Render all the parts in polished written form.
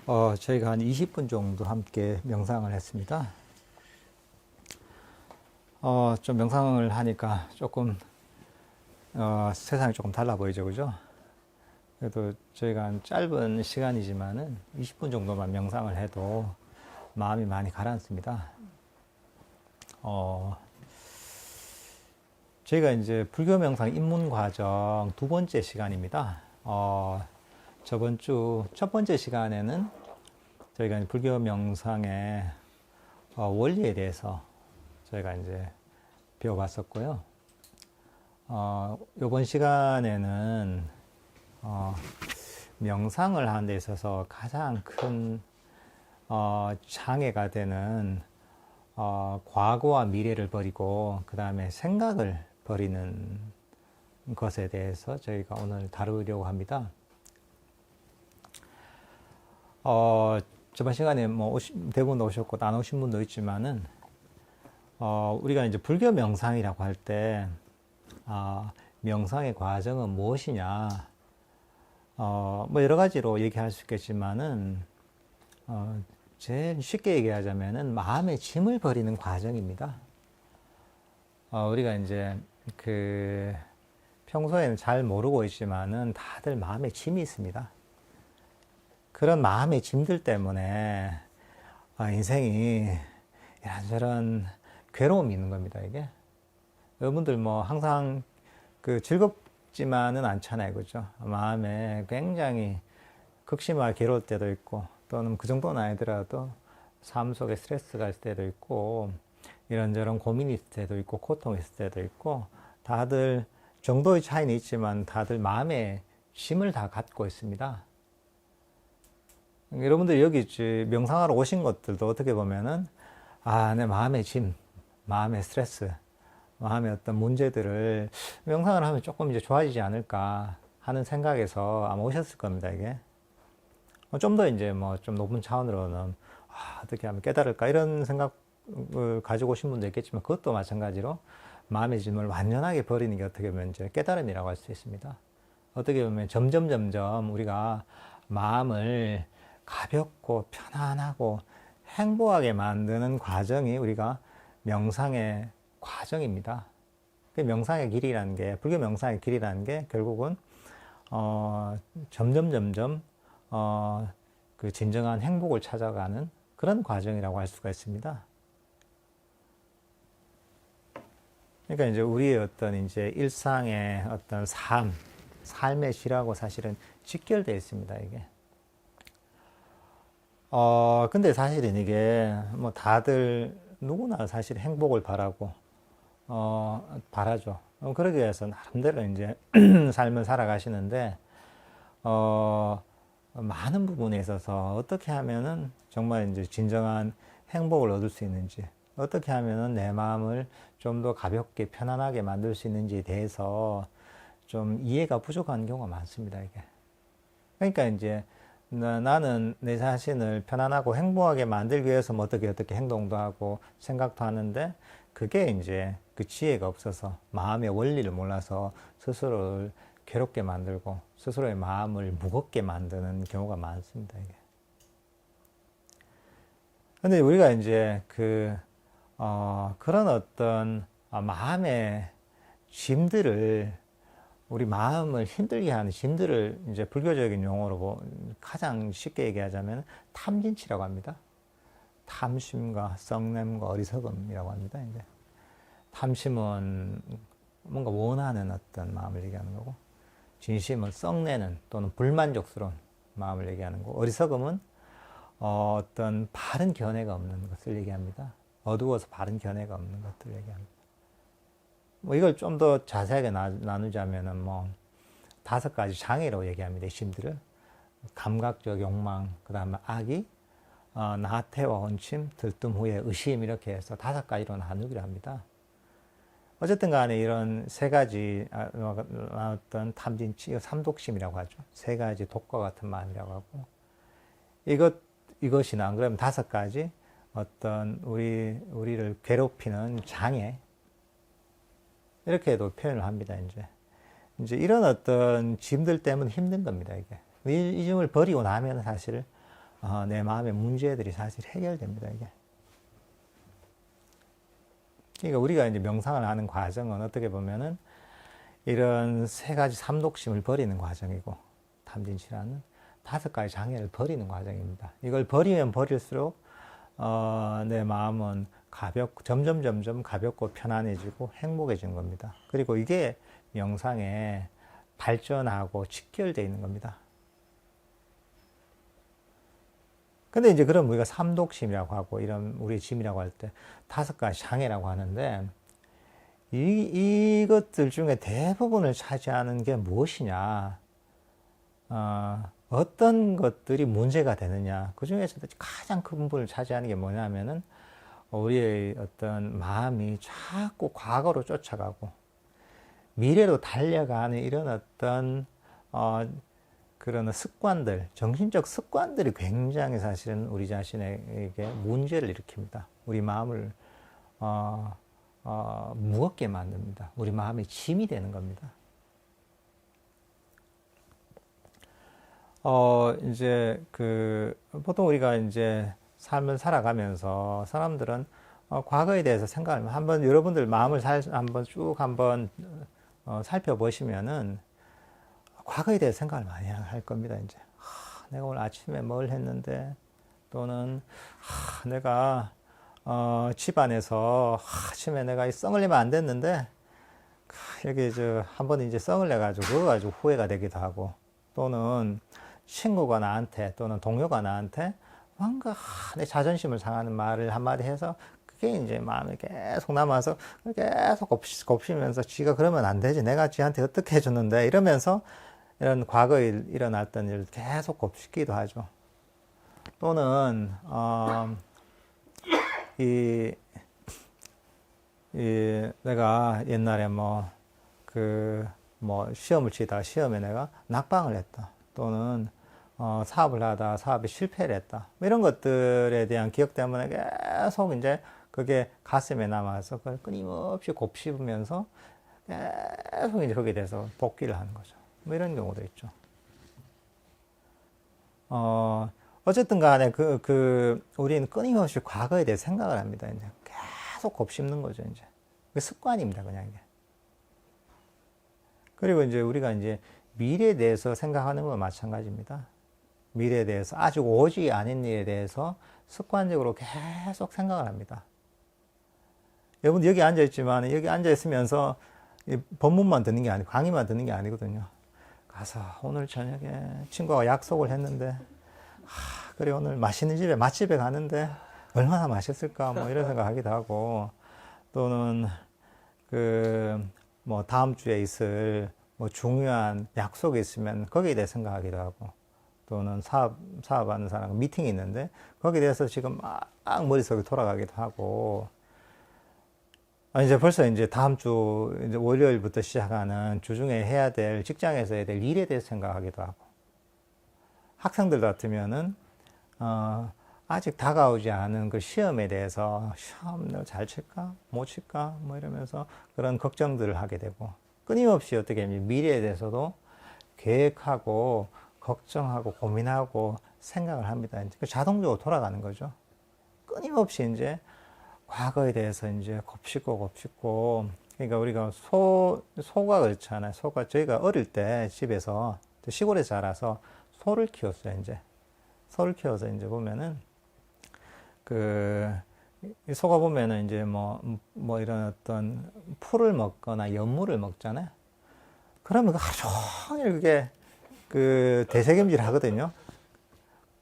저희가 한 20분 정도 함께 명상을 했습니다. 좀 명상을 하니까 조금, 세상이 조금 달라 보이죠, 그죠? 그래도 저희가 한 짧은 시간이지만은 20분 정도만 명상을 해도 마음이 많이 가라앉습니다. 저희가 이제 불교 명상 입문 과정 두 번째 시간입니다. 저번 주 첫 번째 시간에는 저희가 불교 명상의 원리에 대해서 저희가 이제 배워봤었고요. 이번 시간에는 명상을 하는 데 있어서 가장 큰 장애가 되는 과거와 미래를 버리고 그 다음에 생각을 버리는 것에 대해서 저희가 오늘 다루려고 합니다. 저번 시간에 뭐 대부분 오셨고 안 오신 분도 있지만은 우리가 이제 불교 명상이라고 할 때 명상의 과정은 무엇이냐, 뭐 여러 가지로 얘기할 수 있겠지만은 제일 쉽게 얘기하자면은 마음의 짐을 버리는 과정입니다. 우리가 이제 평소에는 잘 모르고 있지만은 다들 마음에 짐이 있습니다. 그런 마음의 짐들 때문에 인생이 이런저런 괴로움이 있는 겁니다, 이게. 여러분들 뭐 항상 즐겁지만은 않잖아요, 그죠? 마음에 굉장히 극심하게 괴로울 때도 있고, 또는 그 정도는 아니더라도 삶 속에 스트레스가 있을 때도 있고, 이런저런 고민이 있을 때도 있고, 고통이 있을 때도 있고, 다들 정도의 차이는 있지만 다들 마음의 짐을 다 갖고 있습니다. 여러분들 여기 명상하러 오신 것들도 어떻게 보면은 내 마음의 짐, 마음의 스트레스, 마음의 어떤 문제들을 명상을 하면 조금 이제 좋아지지 않을까 하는 생각에서 아마 오셨을 겁니다, 이게. 좀 더 이제 뭐 좀 높은 차원으로는 어떻게 하면 깨달을까 이런 생각을 가지고 오신 분도 있겠지만 그것도 마찬가지로 마음의 짐을 완전하게 버리는 게 어떻게 보면 이제 깨달음이라고 할 수 있습니다. 어떻게 보면 점점 우리가 마음을 가볍고 편안하고 행복하게 만드는 과정이 우리가 명상의 과정입니다. 그 명상의 길이라는 게, 불교 명상의 길이라는 게 결국은 점점 그 진정한 행복을 찾아가는 그런 과정이라고 할 수가 있습니다. 그러니까 이제 우리의 어떤 이제 일상의 어떤 삶의 질하고 사실은 직결되어 있습니다, 이게. 근데 사실은 이게 뭐 다들 누구나 사실 행복을 바라고, 바라죠. 그러기 위해서 나름대로 이제 삶을 살아가시는데, 많은 부분에 있어서 어떻게 하면은 정말 이제 진정한 행복을 얻을 수 있는지, 어떻게 하면은 내 마음을 좀 더 가볍게 편안하게 만들 수 있는지에 대해서 좀 이해가 부족한 경우가 많습니다, 이게. 그러니까 이제 나는 내 자신을 편안하고 행복하게 만들기 위해서 뭐 어떻게 행동도 하고 생각도 하는데 그게 이제 그 지혜가 없어서 마음의 원리를 몰라서 스스로를 괴롭게 만들고 스스로의 마음을 무겁게 만드는 경우가 많습니다, 이게. 근데 우리가 이제 그런 어떤 마음의 짐들을, 우리 마음을 힘들게 하는 짐들을 이제 불교적인 용어로 가장 쉽게 얘기하자면 탐진치라고 합니다. 탐심과 썩냄과 어리석음이라고 합니다, 이제. 탐심은 뭔가 원하는 어떤 마음을 얘기하는 거고, 진심은 썩내는 또는 불만족스러운 마음을 얘기하는 거고, 어리석음은 어떤 바른 견해가 없는 것을 얘기합니다. 어두워서 바른 견해가 없는 것들을 얘기합니다. 뭐 이걸 좀 더 자세하게 나누자면은 뭐 5가지 장애로 얘기합니다, 이 심들을. 감각적 욕망, 그 다음에 악의, 나태와 혼침, 들뜸 후에 의심, 이렇게 해서 5가지로 나누기로 합니다. 어쨌든 간에 이런 3가지 나왔던 탐진치, 삼독심이라고 하죠. 3가지 독과 같은 마음이라고 하고, 이것이나 안 그러면 5가지 어떤 우리를 괴롭히는 장애, 이렇게도 표현을 합니다, 이제 이런 어떤 짐들 때문에 힘든 겁니다, 이게. 이 짐을 버리고 나면 사실 내 마음의 문제들이 사실 해결됩니다, 이게. 그러니까 우리가 이제 명상을 하는 과정은 어떻게 보면은 이런 세 가지 삼독심을 버리는 과정이고, 탐진치라는 5가지 장애를 버리는 과정입니다. 이걸 버리면 버릴수록 내 마음은 점점 가볍고 편안해지고 행복해지는 겁니다. 그리고 이게 명상에 발전하고 직결되어 있는 겁니다. 근데 이제 그럼 우리가 삼독심이라고 하고 이런 우리 짐이라고 할 때 5가지 장애라고 하는데 이것들 중에 대부분을 차지하는 게 무엇이냐? 어떤 것들이 문제가 되느냐? 그 중에서도 가장 큰 부분을 차지하는 게 뭐냐면은 우리의 어떤 마음이 자꾸 과거로 쫓아가고 미래로 달려가는 이런 어떤 그런 습관들, 정신적 습관들이 굉장히 사실은 우리 자신에게 문제를 일으킵니다. 우리 마음을 무겁게 만듭니다. 우리 마음이 짐이 되는 겁니다. 이제 보통 우리가 이제 삶을 살아가면서 사람들은 과거에 대해서 생각을 한번 여러분들 마음을 한번 쭉 살펴보시면은 과거에 대해서 생각을 많이 할 겁니다. 이제 내가 오늘 아침에 뭘 했는데 또는 내가 집안에서 아침에 내가 썽을 내면 안 됐는데 여기 한번 이제 썽을 내가지고 그거 가지고 후회가 되기도 하고 또는 친구가 나한테 또는 동료가 나한테 뭔가 내 자존심을 상하는 말을 한마디 해서 그게 이제 마음에 계속 남아서 계속 곱씹으면서 지가 그러면 안 되지. 내가 지한테 어떻게 해줬는데 이러면서 이런 과거에 일어났던 일을 계속 곱씹기도 하죠. 또는 내가 옛날에 시험을 치다가 시험에 내가 낙방을 했다. 또는 사업을 하다 사업에 실패를 했다. 이런 것들에 대한 기억 때문에 계속 이제 그게 가슴에 남아서 그걸 끊임없이 곱씹으면서 계속 이제 거기에 대해서 복귀를 하는 거죠. 뭐 이런 경우도 있죠. 어쨌든 간에 우리는 끊임없이 과거에 대해 생각을 합니다. 이제 계속 곱씹는 거죠, 이제. 습관입니다, 그냥 이게. 그리고 이제 우리가 이제 미래에 대해서 생각하는 건 마찬가지입니다. 미래에 대해서 아직 오지 않은 일에 대해서 습관적으로 계속 생각을 합니다. 여러분 여기 앉아 있지만 여기 앉아 있으면서 법문만 듣는 게 아니고 강의만 듣는 게 아니거든요. 가서 오늘 저녁에 친구가 약속을 했는데 그래 오늘 맛있는 집에 맛집에 가는데 얼마나 맛있을까 뭐 이런 생각하기도 하고 또는 다음 주에 있을 중요한 약속이 있으면 거기에 대해 생각하기도 하고 또는 사업하는 사람 미팅이 있는데 거기에 대해서 지금 막 머릿속이 돌아가기도 하고 이제 벌써 이제 다음 주 이제 월요일부터 시작하는 주중에 해야 될 직장에서 해야 될 일에 대해서 생각하기도 하고 학생들 같으면은 아직 다가오지 않은 그 시험에 대해서 시험을 잘 칠까 못 칠까 뭐 이러면서 그런 걱정들을 하게 되고 끊임없이 어떻게 미래에 대해서도 계획하고 걱정하고 고민하고 생각을 합니다. 이제 자동적으로 돌아가는 거죠. 끊임없이 이제 과거에 대해서 이제 곱씹고 그러니까 우리가 소가 그렇잖아요. 소가 저희가 어릴 때 집에서 시골에 자라서 소를 키웠어요. 이제 소를 키워서 이제 보면은 이 소가 보면은 이제 뭐 이런 어떤 풀을 먹거나 연물을 먹잖아요. 그러면 하루 종일 그게 대책임질 하거든요.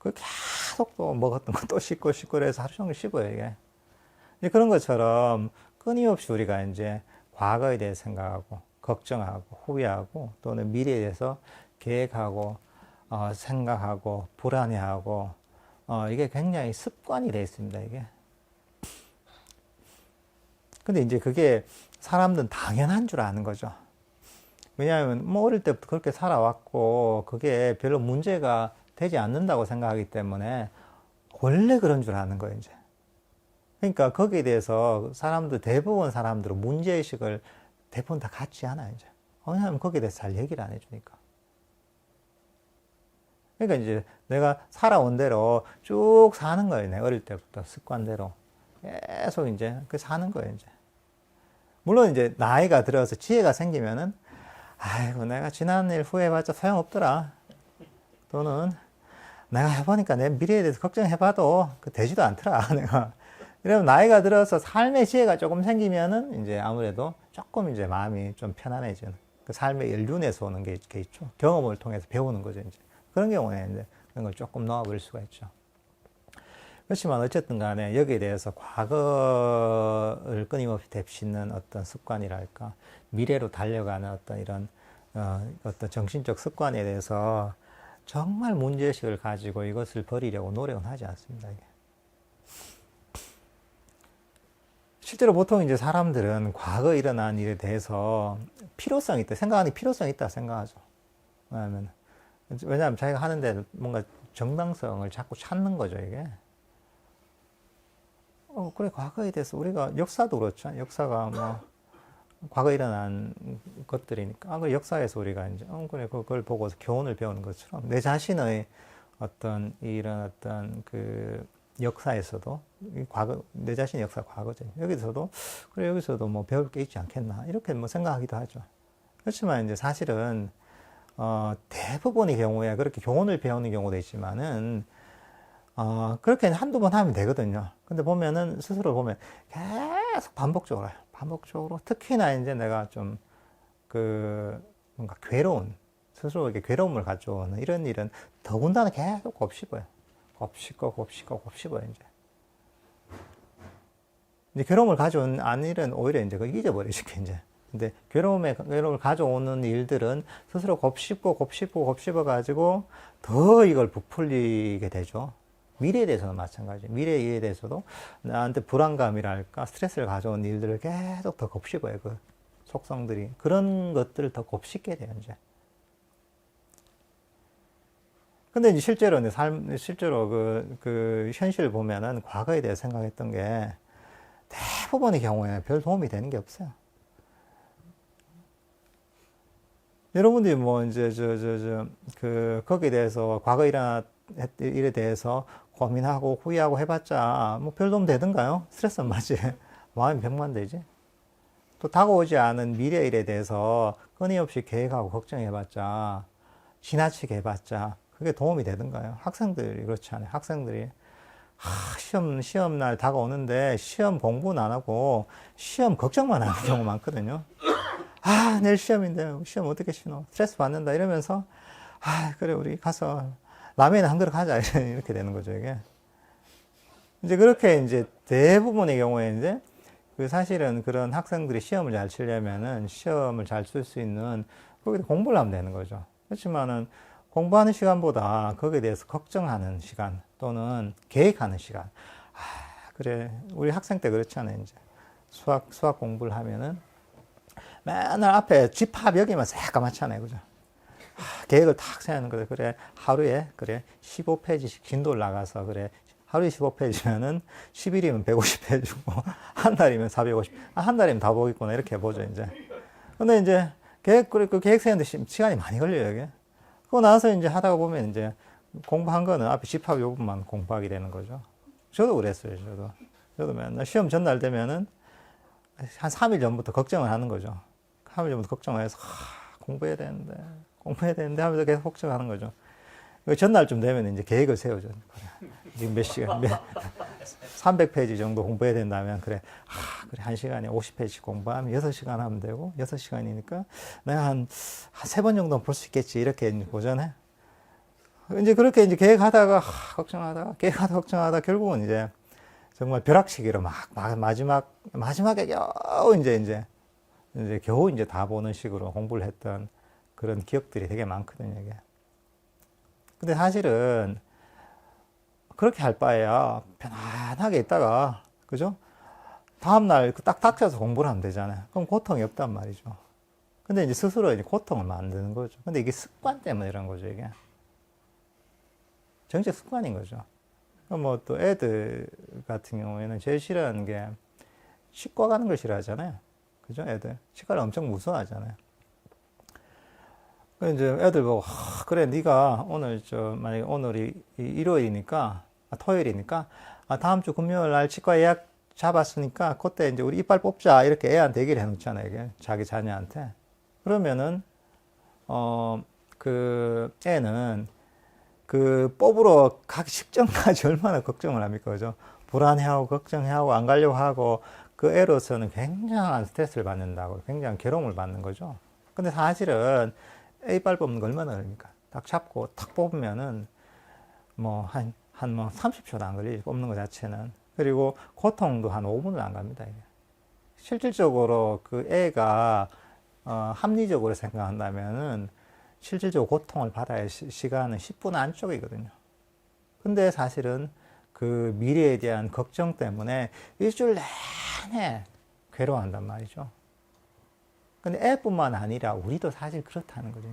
계속 또 먹었던 거 또 씹고 해서 하루 종일 씹어요, 이게. 그런 것처럼 끊임없이 우리가 이제 과거에 대해 생각하고, 걱정하고, 후회하고, 또는 미래에 대해서 계획하고, 생각하고, 불안해하고, 이게 굉장히 습관이 되어 있습니다, 이게. 근데 이제 그게 사람들은 당연한 줄 아는 거죠. 왜냐하면 어릴 때부터 그렇게 살아왔고 그게 별로 문제가 되지 않는다고 생각하기 때문에 원래 그런 줄 아는 거예요, 이제. 그러니까 거기에 대해서 대부분 사람들은 문제의식을 대부분 다 갖지 않아요, 이제. 왜냐하면 거기에 대해서 잘 얘기를 안 해주니까. 그러니까 이제 내가 살아온 대로 쭉 사는 거예요. 내 어릴 때부터 습관대로. 계속 이제 그 사는 거예요, 이제. 물론 이제 나이가 들어서 지혜가 생기면은, 아이고, 내가 지난 일 후회해봤자 소용없더라. 또는 내가 해보니까 내 미래에 대해서 걱정해봐도 그 되지도 않더라, 내가. 이러면 나이가 들어서 삶의 지혜가 조금 생기면은 이제 아무래도 조금 이제 마음이 좀 편안해지는. 그 삶의 연륜에서 오는 게 있죠. 경험을 통해서 배우는 거죠, 이제. 그런 경우에 이제 그런 걸 조금 놓아버릴 수가 있죠. 그렇지만 어쨌든 간에 여기에 대해서 과거를 끊임없이 되씹는 어떤 습관이랄까, 미래로 달려가는 어떤 이런, 어떤 정신적 습관에 대해서 정말 문제의식을 가지고 이것을 버리려고 노력은 하지 않습니다, 이게. 실제로 보통 이제 사람들은 과거 일어난 일에 대해서 필요성이 있다, 생각하는 필요성이 있다 생각하죠. 왜냐하면 자기가 하는데 뭔가 정당성을 자꾸 찾는 거죠, 이게. 그래, 과거에 대해서 우리가, 역사도 그렇죠. 역사가 뭐, 과거 일어난 것들이니까. 그 역사에서 우리가 이제, 그래, 그걸 보고서 교훈을 배우는 것처럼 내 자신의 어떤 이런 어떤 그 역사에서도, 과거, 내 자신의 역사가 과거죠. 여기서도, 그래, 여기서도 뭐 배울 게 있지 않겠나. 이렇게 뭐 생각하기도 하죠. 그렇지만 이제 사실은, 대부분의 경우에 그렇게 교훈을 배우는 경우도 있지만은, 그렇게 한두 번 하면 되거든요. 근데 보면은, 스스로 보면 계속 반복적으로 해요. 반복적으로. 특히나 이제 내가 좀, 뭔가 괴로운, 스스로에게 괴로움을 가져오는 이런 일은 더군다나 계속 곱씹어요. 곱씹고, 이제. 이제 괴로움을 가져온 일은 오히려 이제 그걸 잊어버리죠, 이제. 근데 괴로움을 가져오는 일들은 스스로 곱씹어가지고 더 이걸 부풀리게 되죠. 미래에 대해서는 마찬가지. 미래에 대해서도 나한테 불안감이랄까, 스트레스를 가져온 일들을 계속 더 곱씹어요, 그 속성들이. 그런 것들을 더 곱씹게 돼요, 이제. 근데 이제 실제로, 현실을 보면은 과거에 대해서 생각했던 게 대부분의 경우에 별 도움이 되는 게 없어요. 여러분들이 뭐, 이제, 거기에 대해서, 과거 일어난 일에 대해서 고민하고 후회하고 해봤자, 뭐, 별 도움 되던가요? 스트레스는 맞지. 마음이 병만되지. 또 다가오지 않은 미래 일에 대해서 끊임없이 계획하고 걱정해봤자, 지나치게 해봤자, 그게 도움이 되던가요? 학생들이 그렇지 않아요. 학생들이, 시험날 다가오는데, 시험 공부는 안 하고, 시험 걱정만 하는 경우 많거든요. 내일 시험인데, 시험 어떻게 치노? 스트레스 받는다. 이러면서, 그래, 우리 가서 라면 한 그릇 하자. 이렇게 되는 거죠, 이게. 이제 그렇게 이제 대부분의 경우에 이제, 사실은 그런 학생들이 시험을 잘 치려면은 시험을 잘 쓸 수 있는, 거기다 공부를 하면 되는 거죠. 그렇지만은, 공부하는 시간보다 거기에 대해서 걱정하는 시간, 또는 계획하는 시간. 그래, 우리 학생 때 그렇잖아요, 이제. 수학 공부를 하면은, 맨날 앞에 집합 여기만 새까맣잖아요, 그죠? 계획을 탁 세우는 거죠. 그래, 하루에, 15페이지씩 진도를 나가서, 그래, 하루에 15페이지면은 10일이면 150페이지고, 한 달이면 450, 한 달이면 다 보겠구나, 이렇게 보죠, 이제. 근데 이제, 그 계획 세우는데 시간이 많이 걸려요, 이게. 그거 나서 이제 하다가 보면 이제, 공부한 거는 앞에 집합 요 부분만 공부하게 되는 거죠. 저도 그랬어요, 저도 맨날 시험 전날 되면은, 한 3일 전부터 걱정을 하는 거죠. 3일 전부터 걱정을 해서, 공부해야 되는데 하면서 계속 걱정하는 거죠. 전날쯤 되면 이제 계획을 세우죠. 그래, 지금 몇 시간, 300페이지 정도 공부해야 된다면, 그래, 1시간에 50페이지 공부하면 6시간 하면 되고, 6시간이니까 내가 한 3번 정도는 볼 수 있겠지. 이렇게 보잖아요. 이제 그렇게 이제 계획하다가, 걱정하다가 결국은 이제 정말 벼락치기로 마지막에 겨우 이제 겨우 이제 다 보는 식으로 공부를 했던 그런 기억들이 되게 많거든요, 이게. 근데 사실은 그렇게 할 바에야 편안하게 있다가, 그죠? 다음날 딱 닥쳐서 공부를 하면 되잖아요. 그럼 고통이 없단 말이죠. 근데 이제 스스로 이제 고통을 만드는 거죠. 근데 이게 습관 때문에 이런 거죠, 이게. 정책 습관인 거죠. 뭐 또 애들 같은 경우에는 제일 싫어하는 게 치과 가는 걸 싫어하잖아요. 그죠? 애들. 치과를 엄청 무서워하잖아요. 이제 애들 보고, 그래, 네가 오늘 만약에 오늘이 일요일이니까, 토요일이니까, 다음 주 금요일 날 치과 예약 잡았으니까, 그때 이제 우리 이빨 뽑자. 이렇게 애한테 얘기를 해놓잖아요, 이게. 자기 자녀한테. 그러면은, 그 애는 그 뽑으러 가기 직전까지 얼마나 걱정을 합니까, 그죠? 불안해하고, 걱정해하고, 안 가려고 하고, 그 애로서는 굉장한 스트레스를 받는다고, 굉장한 괴로움을 받는 거죠. 근데 사실은 A빨 뽑는 거 얼마나 걸립니까? 딱 잡고 탁 뽑으면은 뭐 한 30초도 안 걸리지, 뽑는 것 자체는. 그리고 고통도 한 5분은 안 갑니다, 이게. 실질적으로 그 애가 합리적으로 생각한다면은 실질적으로 고통을 받아야 시간은 10분 안쪽이거든요. 근데 사실은 그 미래에 대한 걱정 때문에 일주일 내내 괴로워한단 말이죠. 근데 애뿐만 아니라 우리도 사실 그렇다는 거죠.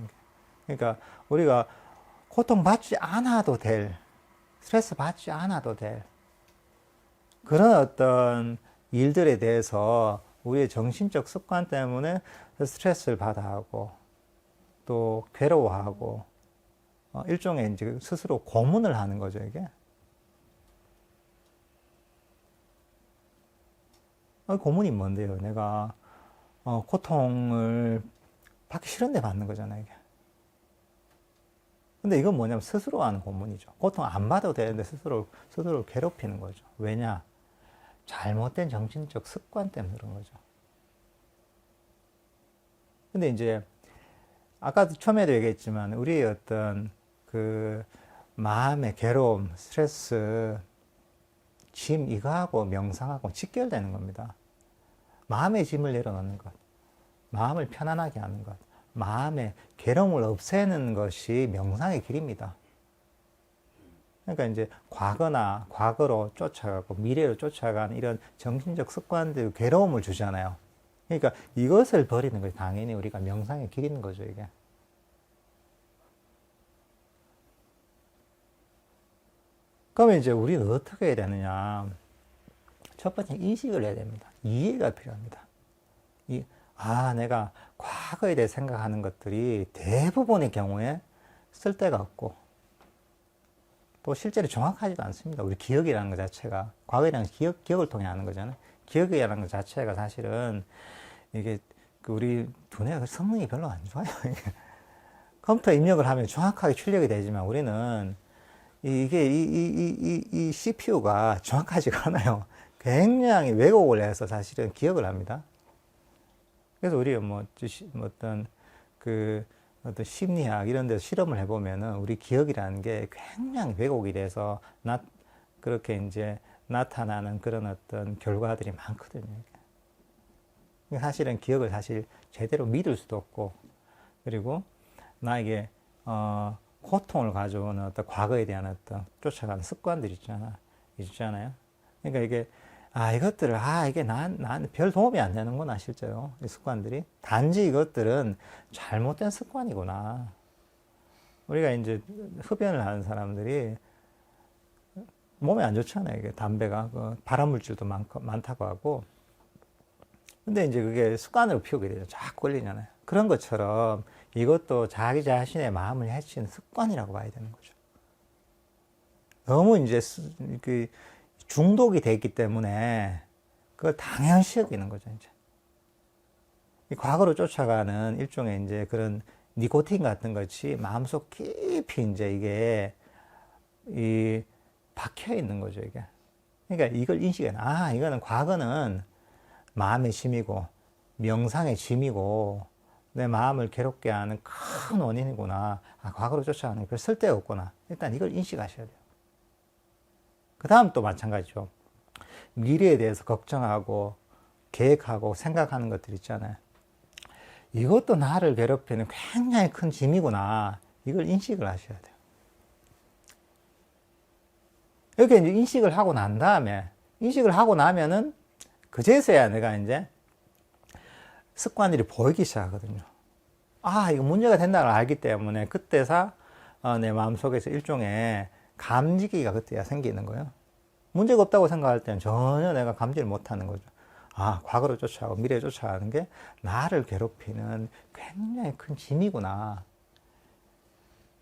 그러니까 우리가 고통받지 않아도 될, 스트레스 받지 않아도 될 그런 어떤 일들에 대해서 우리의 정신적 습관 때문에 스트레스를 받아 하고 또 괴로워하고 일종의 이제 스스로 고문을 하는 거죠, 이게. 고문이 뭔데요? 내가 고통을 받기 싫은데 받는 거잖아요, 이게. 근데 이건 뭐냐면 스스로 하는 고문이죠. 고통 안 받아도 되는데 스스로를 괴롭히는 거죠. 왜냐? 잘못된 정신적 습관 때문에 그런 거죠. 근데 이제 아까도 처음에도 얘기했지만 우리의 어떤 그 마음의 괴로움, 스트레스, 짐 이거하고 명상하고 직결되는 겁니다. 마음의 짐을 내려놓는 것, 마음을 편안하게 하는 것, 마음의 괴로움을 없애는 것이 명상의 길입니다. 그러니까 이제 과거로 쫓아가고 미래로 쫓아가는 이런 정신적 습관들 괴로움을 주잖아요. 그러니까 이것을 버리는 것이 당연히 우리가 명상의 길인 거죠, 이게. 그러면 이제 우리는 어떻게 해야 되느냐. 첫 번째 인식을 해야 됩니다. 이해가 필요합니다. 내가 과거에 대해 생각하는 것들이 대부분의 경우에 쓸데가 없고 또 실제로 정확하지도 않습니다. 우리 기억이라는 것 자체가 과거에는 기억을 통해 아는 거잖아요. 기억이라는 것 자체가 사실은 이게 우리 두뇌가 성능이 별로 안 좋아요. 컴퓨터 입력을 하면 정확하게 출력이 되지만 우리는 이게 이 CPU가 정확하지가 않아요. 굉장히 왜곡을 해서 사실은 기억을 합니다. 그래서 우리가 어떤 심리학 이런 데서 실험을 해보면은 우리 기억이라는 게 굉장히 왜곡이 돼서 그렇게 이제 나타나는 그런 어떤 결과들이 많거든요. 사실은 기억을 사실 제대로 믿을 수도 없고, 그리고 나에게 고통을 가져오는 어떤 과거에 대한 어떤 쫓아가는 습관들이 있잖아요. 그러니까 이게 이것들을 이게 난 별 도움이 안 되는구나, 실제로 이 습관들이. 단지 이것들은 잘못된 습관이구나. 우리가 이제 흡연을 하는 사람들이 몸에 안 좋잖아요. 이게 담배가 발암물질도 많다고 하고. 근데 이제 그게 습관으로 피우게 되죠. 자꾸 걸리잖아요. 그런 것처럼 이것도 자기 자신의 마음을 해치는 습관이라고 봐야 되는 거죠. 너무 이제 그 중독이 돼 있기 때문에 그걸 당연시 여기는 거죠, 이제. 이 과거로 쫓아가는 일종의 이제 그런 니코틴 같은 것이 마음속 깊이 이제 이게 박혀 있는 거죠, 이게. 그러니까 이걸 인식해. 이거는 과거는 마음의 짐이고 명상의 짐이고 내 마음을 괴롭게 하는 큰 원인이구나. 과거로 쫓아가는 게 별 쓸데가 없구나. 일단 이걸 인식하셔야 돼요. 그 다음 또 마찬가지죠. 미래에 대해서 걱정하고 계획하고 생각하는 것들 있잖아요. 이것도 나를 괴롭히는 굉장히 큰 짐이구나. 이걸 인식을 하셔야 돼요. 이렇게 이제 인식을 하고 난 다음에, 인식을 하고 나면은 그제서야 내가 이제 습관들이 보이기 시작하거든요. 이거 문제가 된다는 걸 알기 때문에 그때서 내 마음속에서 일종의 감지기가 그때야 생기는 거예요. 문제가 없다고 생각할 때는 전혀 내가 감지를 못하는 거죠. 과거로 쫓아가고 미래에 쫓아가는 게 나를 괴롭히는 굉장히 큰 짐이구나.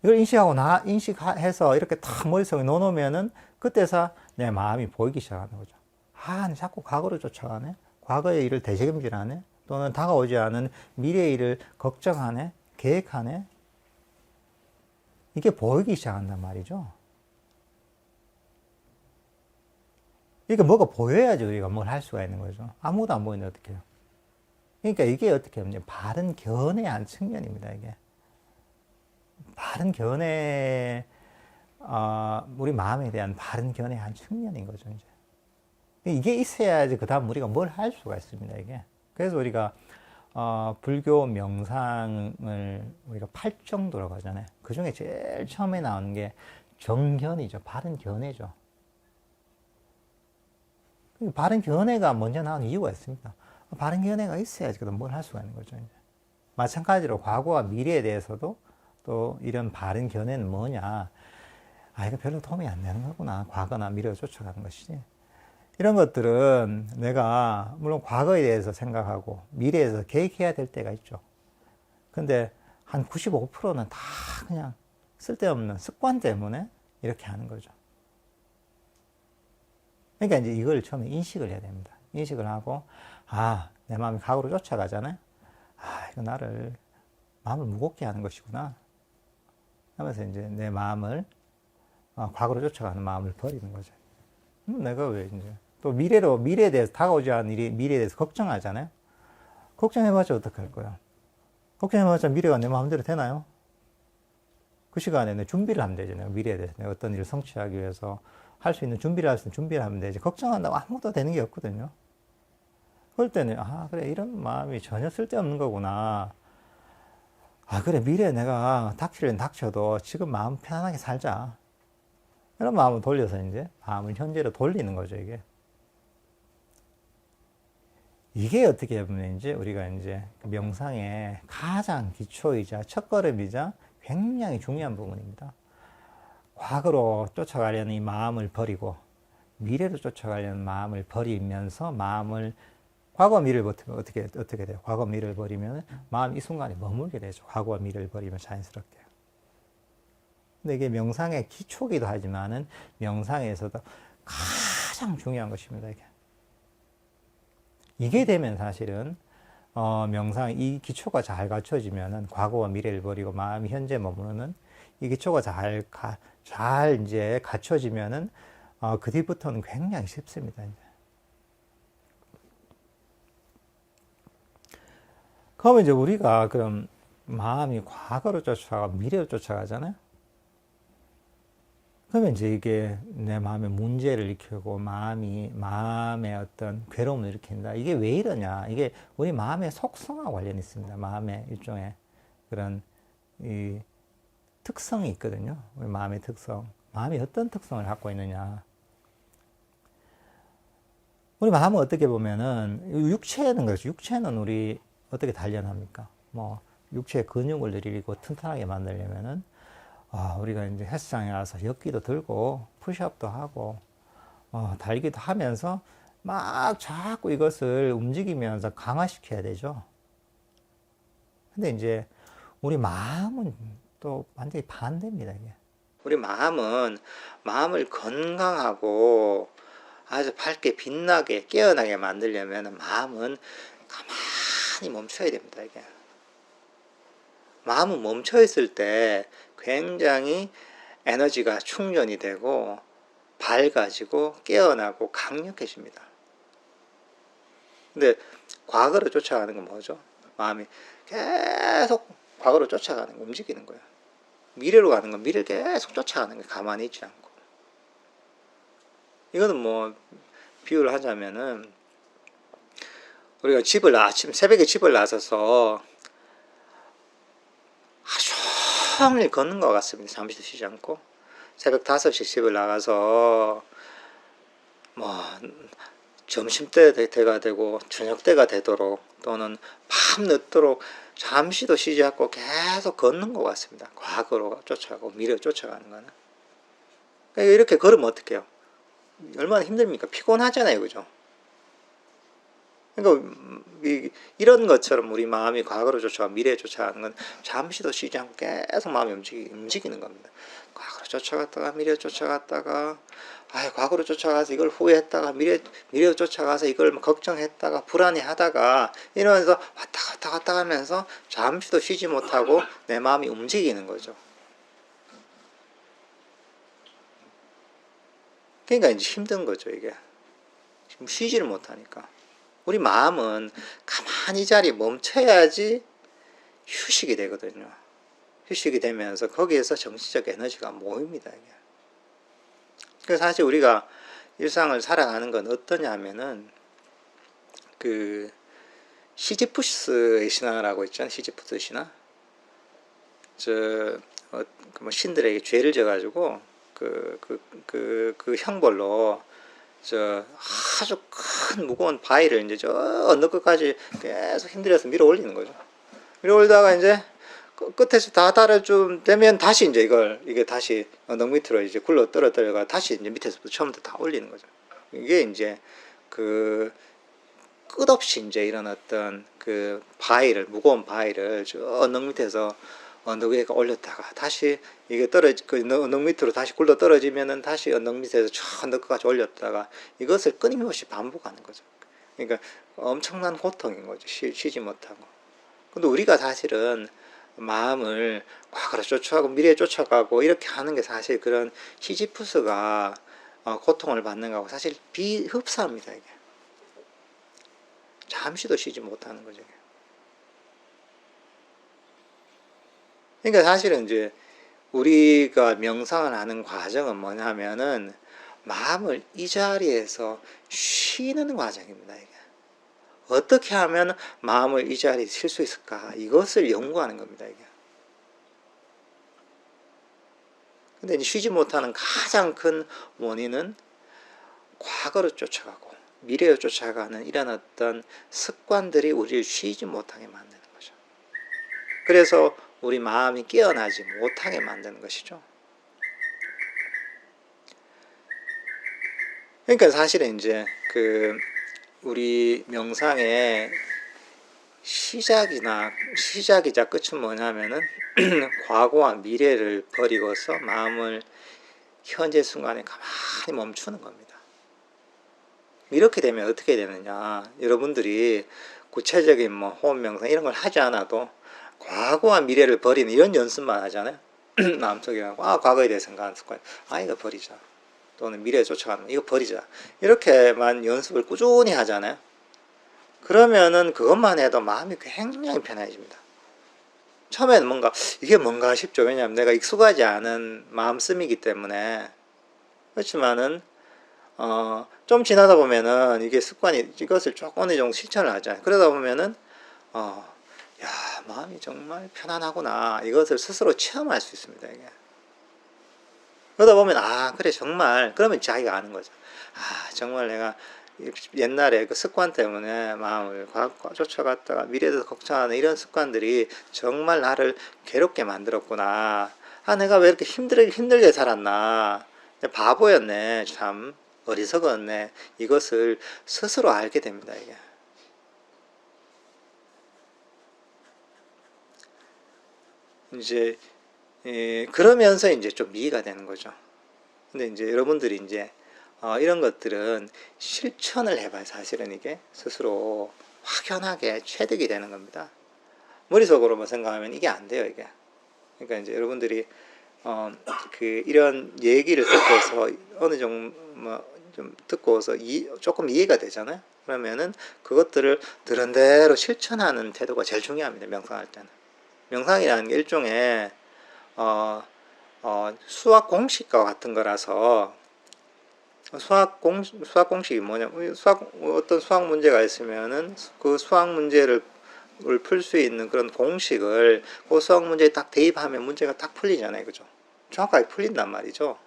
이걸 인식해서 이렇게 탁 머릿속에 넣어놓으면은 그때서 내 마음이 보이기 시작하는 거죠. 아, 자꾸 과거를 쫓아가네? 과거의 일을 되새김질하네? 또는 다가오지 않은 미래의 일을 걱정하네? 계획하네? 이게 보이기 시작한단 말이죠. 이게 뭐가 보여야지 우리가 뭘 할 수가 있는 거죠. 아무것도 안 보이는데 어떻게 해요? 그러니까 이게 어떻게 하면 바른 견해의 한 측면입니다, 이게. 바른 견해, 우리 마음에 대한 바른 견해의 한 측면인 거죠, 이제. 이게 있어야지 그 다음 우리가 뭘 할 수가 있습니다, 이게. 그래서 우리가, 불교 명상을 우리가 8정도라고 하잖아요. 그 중에 제일 처음에 나오는 게 정견이죠. 바른 견해죠. 바른 견해가 먼저 나오는 이유가 있습니다. 바른 견해가 있어야지 그다음 뭘 할 수가 있는 거죠, 이제. 마찬가지로 과거와 미래에 대해서도 또 이런 바른 견해는 뭐냐. 아, 이거 별로 도움이 안 되는 거구나. 과거나 미래를 쫓아가는 것이지. 이런 것들은 내가 물론 과거에 대해서 생각하고 미래에 대해서 계획해야 될 때가 있죠. 근데 한 95%는 다 그냥 쓸데없는 습관 때문에 이렇게 하는 거죠. 그러니까 이제 이걸 처음에 인식을 해야 됩니다. 인식을 하고, 아, 내 마음이 과거로 쫓아가잖아요. 아, 이거 마음을 무겁게 하는 것이구나. 하면서 이제 내 마음을, 과거로 쫓아가는 마음을 버리는 거죠. 내가 왜 이제, 또 미래에 대해서 다가오지 않은 일이 미래에 대해서 걱정하잖아요. 걱정해봤자 어떡할 거야. 걱정해봤자 미래가 내 마음대로 되나요? 그 시간에 내 준비를 하면 되잖아요. 미래에 대해서 내가 어떤 일을 성취하기 위해서 할 수 있는 준비를 하면 되지. 걱정한다고 아무것도 되는 게 없거든요. 그럴 때는, 아, 그래, 이런 마음이 전혀 쓸데없는 거구나. 아, 그래, 미래에 내가 닥치려면 닥쳐도 지금 마음 편안하게 살자. 이런 마음을 돌려서 이제 마음을 현재로 돌리는 거죠, 이게. 이게 어떻게 보면 이제 우리가 이제 명상의 가장 기초이자 첫걸음이자 굉장히 중요한 부분입니다. 과거로 쫓아가려는 이 마음을 버리고 미래로 쫓아가려는 마음을 버리면서 과거와 미래를 어떻게 돼요? 과거와 미래를 버리면 마음이 이 순간에 머물게 되죠. 과거와 미래를 버리면 자연스럽게. 근데 이게 명상의 기초기도 하지만은 명상에서도 가장 중요한 것입니다. 이게 되면 사실은 명상 이 기초가 잘 갖춰지면은 과거와 미래를 버리고 마음이 현재 머무르는 이 기초가 잘 이제 갖춰지면은 그 뒤부터는 굉장히 쉽습니다. 이제. 그러면 이제 우리가 그럼 마음이 과거로 쫓아가고 미래로 쫓아가잖아요. 그러면 이제 이게 내 마음에 문제를 일으키고 마음에 어떤 괴로움을 일으킨다. 이게 왜 이러냐? 이게 우리 마음의 속성과 관련이 있습니다. 마음의 일종의 그런 이 특성이 있거든요. 우리 마음의 특성. 마음이 어떤 특성을 갖고 있느냐. 우리 마음은 어떻게 보면은 육체는 그렇죠. 육체는 우리 어떻게 단련합니까? 뭐 육체의 근육을 늘리고 튼튼하게 만들려면은 우리가 이제 헬스장에 가서 역기도 들고 푸시업도 하고 달기도 하면서 막 자꾸 이것을 움직이면서 강화시켜야 되죠. 근데 이제 우리 마음은 또 완전히 반대입니다, 이게. 우리 마음을 건강하고 아주 밝게 빛나게 깨어나게 만들려면 마음은 가만히 멈춰야 됩니다, 이게. 마음은 멈춰 있을 때 굉장히 에너지가 충전이 되고 밝아지고 깨어나고 강력해집니다. 근데 과거를 쫓아가는 건 뭐죠? 마음이 계속 과거로 쫓아가는 거, 움직이는 거예요. 미래로 가는 건 미래를 계속 쫓아가는 거예요. 가만히 있지 않고. 이거는 뭐 비유를 하자면은 우리가 아침 새벽에 집을 나서서 하루 종일 걷는 것 같습니다. 잠시도 쉬지 않고. 새벽 5시 집을 나가서 뭐 점심때가 되고 저녁때가 되도록 또는 밤늦도록 잠시도 쉬지 않고 계속 걷는 것 같습니다. 과거로 쫓아가고 미래로 쫓아가는 거는. 그러니까 이렇게 걸으면 어떡해요? 얼마나 힘듭니까? 피곤하잖아요, 그죠? 그러니까 이런 것처럼 우리 마음이 과거로 쫓아가 미래에 쫓아가는 건 잠시도 쉬지 않고 계속 마음이 움직이는 겁니다. 과거로 쫓아갔다가 미래에 쫓아갔다가 과거로 쫓아가서 이걸 후회했다가 미래로 쫓아가서 이걸 걱정했다가 불안해하다가 이러면서 왔다 갔다 하면서 잠시도 쉬지 못하고 내 마음이 움직이는 거죠. 그러니까 이제 힘든 거죠, 이게. 지금 쉬지를 못하니까. 우리 마음은 가만히 이 자리에 멈춰야지 휴식이 되거든요. 휴식이 되면서 거기에서 정신적 에너지가 모입니다, 이게. 그래서 사실 우리가 일상을 살아가는 건 어떠냐면은, 시지푸스의 신화라고 있잖아요. 시지푸스 신화. 뭐 신들에게 죄를 져가지고, 그 형벌로, 아주 큰 무거운 바위를 이제 저 언덕 끝까지 계속 힘들여서 밀어 올리는 거죠. 밀어 올다가 이제 끝에서 다 달아 좀 되면 다시 이제 이게 다시 언덕 밑으로 이제 굴러 떨어뜨려가 다시 이제 밑에서부터 처음부터 다 올리는 거죠. 이게 이제 끝없이 이제 이런 어떤 무거운 바위를 저 언덕 밑에서 언덕 위에 올렸다가 다시 이게 언덕 밑으로 다시 굴러 떨어지면은 다시 언덕 밑에서 저 언덕 끝까지 올렸다가 이것을 끊임없이 반복하는 거죠. 그러니까 엄청난 고통인 거죠. 쉬지 못하고. 근데 우리가 사실은 마음을 과거로 쫓아가고 미래에 쫓아가고 이렇게 하는 게 사실 그런 시지푸스가 고통을 받는 거하고 사실 비흡사합니다, 이게. 잠시도 쉬지 못하는 거죠. 그러니까 사실은 이제 우리가 명상을 하는 과정은 뭐냐면은 마음을 이 자리에서 쉬는 과정입니다, 이게. 어떻게 하면 마음을 이 자리에 쉴 수 있을까? 이것을 연구하는 겁니다, 이게. 근데 이제 쉬지 못하는 가장 큰 원인은 과거로 쫓아가고 미래로 쫓아가는 이런 어떤 습관들이 우리를 쉬지 못하게 만드는 거죠. 그래서 우리 마음이 깨어나지 못하게 만드는 것이죠. 그러니까 사실은 이제 우리 명상의 시작이자 끝은 뭐냐면은 과거와 미래를 버리고서 마음을 현재 순간에 가만히 멈추는 겁니다. 이렇게 되면 어떻게 되느냐, 여러분들이 구체적인 뭐 호흡 명상 이런 걸 하지 않아도 과거와 미래를 버리는 이런 연습만 하잖아요. 마음속에 과거에 대해 생각하는 습관, 이거 버리자. 또는 미래에 쫓아가는 거, 이거 버리자. 이렇게만 연습을 꾸준히 하잖아요. 그러면은 그것만 해도 마음이 굉장히 편해집니다. 처음에는 이게 뭔가 싶죠. 왜냐하면 내가 익숙하지 않은 마음씀이기 때문에. 그렇지만은 좀 지나다 보면은 이게 습관이, 이것을 조금 어느 정도 실천을 하잖아요. 그러다 보면은 야, 마음이 정말 편안하구나, 이것을 스스로 체험할 수 있습니다, 이게. 그러다 보면 그래, 정말. 그러면 자기가 아는 거죠. 정말 내가 옛날에 그 습관 때문에 마음을 쫓아갔다가 미래에서 걱정하는 이런 습관들이 정말 나를 괴롭게 만들었구나. 내가 왜 이렇게 힘들게 살았나. 바보였네. 참 어리석었네. 이것을 스스로 알게 됩니다, 이게. 이제 그러면서 이제 좀 이해가 되는 거죠. 근데 이제 여러분들이 이제 이런 것들은 실천을 해봐야 사실은 이게 스스로 확연하게 체득이 되는 겁니다. 머릿속으로만 생각하면 이게 안 돼요, 이게. 그러니까 이제 여러분들이 이런 얘기를 듣고서 어느 정도 좀 듣고서 조금 이해가 되잖아요. 그러면은 그것들을 들은 대로 실천하는 태도가 제일 중요합니다, 명상할 때는. 명상이라는 게 일종의 수학 공식과 같은 거라서, 수학 공식이 뭐냐면, 어떤 수학 문제가 있으면은 그 수학 문제를 풀 수 있는 그런 공식을 그 수학 문제에 딱 대입하면 문제가 딱 풀리잖아요, 그죠? 정확하게 풀린단 말이죠.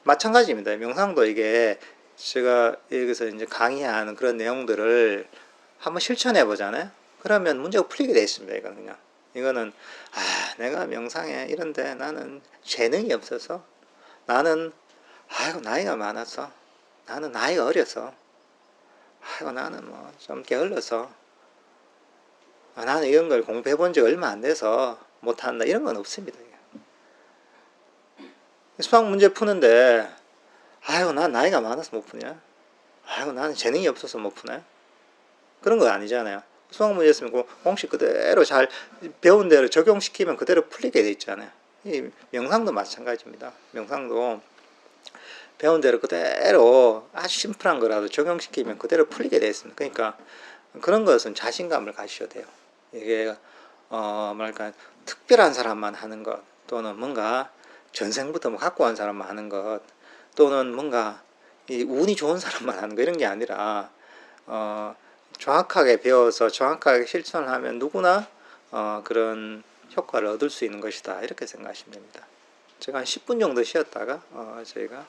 마찬가지입니다. 명상도 이게 제가 여기서 이제 강의하는 그런 내용들을 한번 실천해 보잖아요. 그러면 문제가 풀리게 돼 있습니다. 이거는 내가 명상에 이런데 나는 재능이 없어서, 나는 나이가 많아서, 나는 나이가 어려서, 아이고 나는 뭐 좀 게을러서 나는 이런 걸 공부해 본 지 얼마 안 돼서 못한다 이런 건 없습니다. 수학 문제 푸는데 아이고 난 나이가 많아서 못 푸냐, 아이고 나는 재능이 없어서 못 푸네, 그런 거 아니잖아요. 수학 문제 있으면 그 공식 그대로 잘 배운 대로 적용시키면 그대로 풀리게 돼 있잖아요. 이 명상도 마찬가지입니다. 명상도 배운 대로 그대로 아주 심플한 거라도 적용시키면 그대로 풀리게 돼 있습니다. 그러니까 그런 것은 자신감을 가지셔야 돼요. 이게 뭐랄까 특별한 사람만 하는 것, 또는 뭔가 전생부터 뭐 갖고 온 사람만 하는 것, 또는 뭔가 이 운이 좋은 사람만 하는 거, 이런 게 아니라 정확하게 배워서 정확하게 실천을 하면 누구나 그런 효과를 얻을 수 있는 것이다, 이렇게 생각하시면 됩니다. 제가 한 10분 정도 쉬었다가 저희가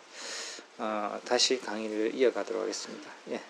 다시 강의를 이어가도록 하겠습니다. 예.